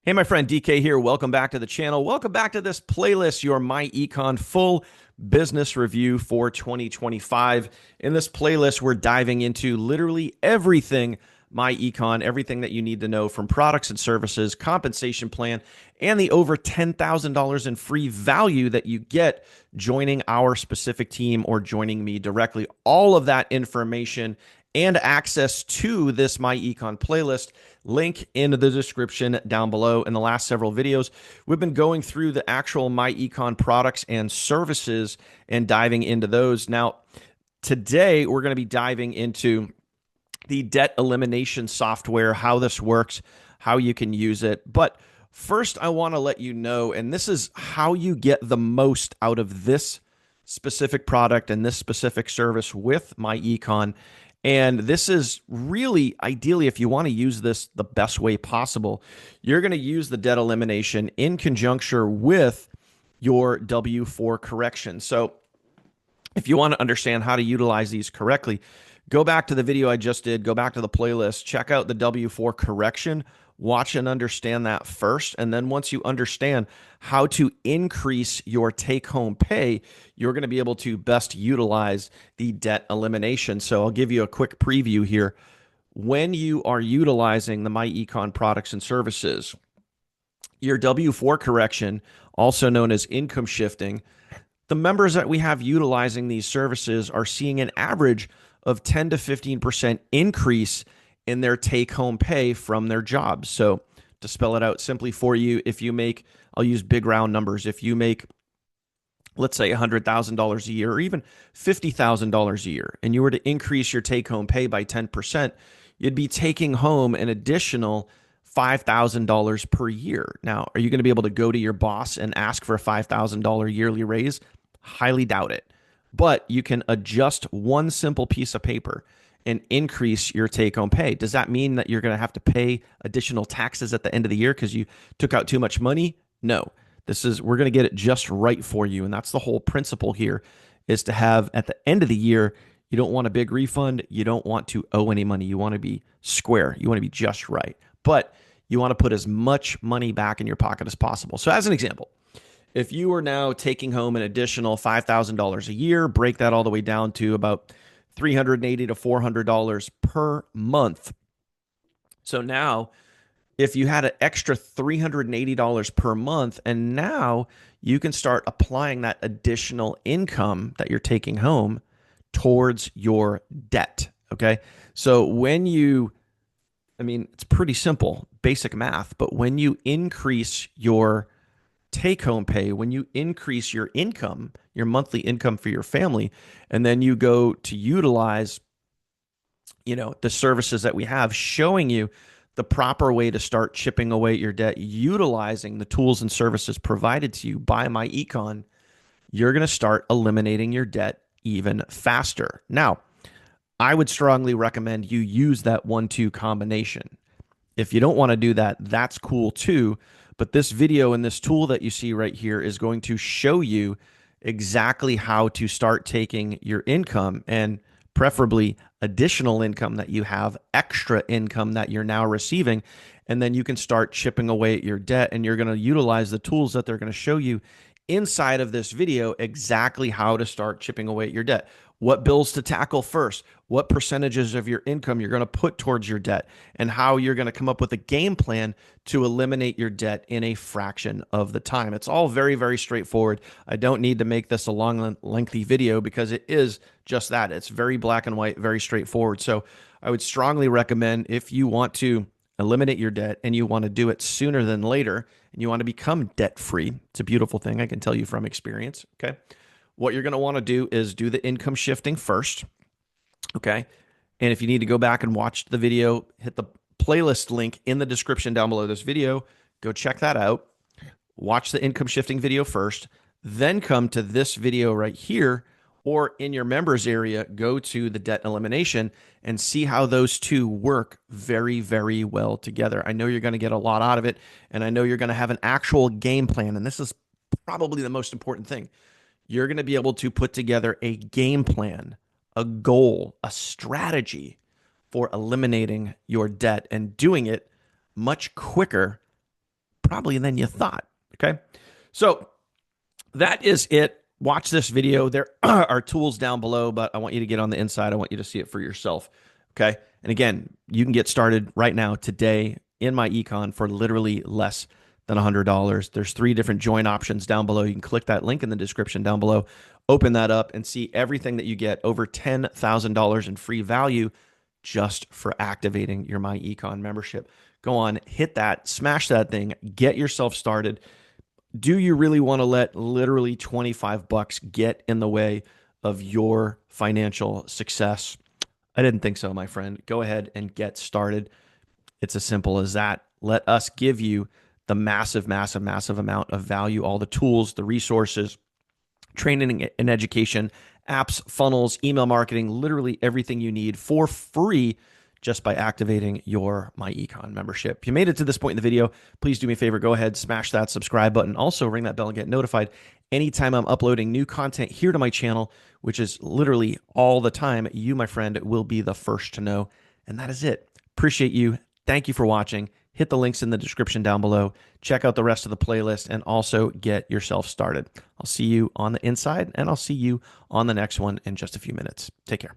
Hey, my friend DK here. Welcome back to the channel. Welcome back to this playlist, your myEcon full business review for 2025. In this playlist, we're diving into literally everything myEcon, everything that you need to know from products and services, compensation plan, and the over $10,000 in free value that you get joining our specific team or joining me directly. All of that information and access to this myEcon playlist, link in the description down below. In the last several videos, we've been going through the actual myEcon products and services and diving into those. Now, today we're going to be diving into the debt elimination software, how this works, how you can use it. But first, I want to let you know, and this is how you get the most out of this specific product and this specific service with myEcon. And this is really ideally, if you want to use this the best way possible, you're going to use the debt elimination in conjunction with your W-4 correction. So if you want to understand how to utilize these correctly, go back to the video I just did, go back to the playlist, check out the W-4 correction, watch and understand that first. And then once you understand how to increase your take-home pay, you're going to be able to best utilize the debt elimination. So I'll give you a quick preview here. When you are utilizing the myEcon products and services, your W-4 correction, also known as income shifting, the members that we have utilizing these services are seeing an average of 10 to 15% increase in their take-home pay from their jobs. So to spell it out simply for you, if you make, I'll use big round numbers, if you make, let's say $100,000 a year or even $50,000 a year, and you were to increase your take-home pay by 10%, you'd be taking home an additional $5,000 per year. Now, are you going to be able to go to your boss and ask for a $5,000 yearly raise? Highly doubt it. But you can adjust one simple piece of paper and increase your take-home pay. Does that mean that you're going to have to pay additional taxes at the end of the year because you took out too much money? No. We're going to get it just right for you. And that's the whole principle here, is to have at the end of the year, you don't want a big refund. You don't want to owe any money. You want to be square. You want to be just right. But you want to put as much money back in your pocket as possible. So as an example, if you are now taking home an additional $5,000 a year, break that all the way down to about $380 to $400 per month. So now, if you had an extra $380 per month, and now you can start applying that additional income that you're taking home towards your debt. Okay. So it's pretty simple, basic math, but when you increase your take-home pay, when you increase your income, your monthly income for your family, and then you go to utilize, the services that we have, showing you the proper way to start chipping away at your debt, utilizing the tools and services provided to you by myEcon, you're going to start eliminating your debt even faster. Now, I would strongly recommend you use that 1-2 combination. If you don't want to do that, that's cool too. But this video and this tool that you see right here is going to show you exactly how to start taking your income, and preferably additional income that you have, extra income that you're now receiving, and then you can start chipping away at your debt, and you're going to utilize the tools that they're going to show you inside of this video exactly how to start chipping away at your debt. What bills to tackle first, what percentages of your income you're going to put towards your debt, and how you're going to come up with a game plan to eliminate your debt in a fraction of the time. It's all very, very straightforward. I don't need to make this a long, lengthy video because it is just that. It's very black and white, very straightforward. So I would strongly recommend, if you want to eliminate your debt and you want to do it sooner than later, and you want to become debt-free, it's a beautiful thing, I can tell you from experience, okay? What you're going to want to do is do the income shifting first, okay? And if you need to go back and watch the video, hit the playlist link in the description down below this video. Go check that out. Watch the income shifting video first, then come to this video right here, or in your members area, go to the debt elimination and see how those two work very, very well together. I know you're going to get a lot out of it, and I know you're going to have an actual game plan, and this is probably the most important thing. You're going to be able to put together a game plan, a goal, a strategy for eliminating your debt and doing it much quicker probably than you thought. Okay. So that is it. Watch this video. There are tools down below, but I want you to get on the inside. I want you to see it for yourself. Okay. And again, you can get started right now today in myEcon for literally less than $100. There's 3 different join options down below. You can click that link in the description down below, open that up and see everything that you get, over $10,000 in free value just for activating your myEcon membership. Go on, hit that, smash that thing, get yourself started. Do you really want to let literally 25 bucks get in the way of your financial success? I didn't think so, my friend. Go ahead and get started. It's as simple as that. Let us give you the massive, massive, massive amount of value, all the tools, the resources, training and education, apps, funnels, email marketing, literally everything you need for free just by activating your myEcon membership. If you made it to this point in the video, please do me a favor, go ahead, smash that subscribe button. Also ring that bell and get notified anytime I'm uploading new content here to my channel, which is literally all the time. You, my friend, will be the first to know. And that is it. Appreciate you. Thank you for watching. Hit the links in the description down below. Check out the rest of the playlist and also get yourself started. I'll see you on the inside and I'll see you on the next one in just a few minutes. Take care.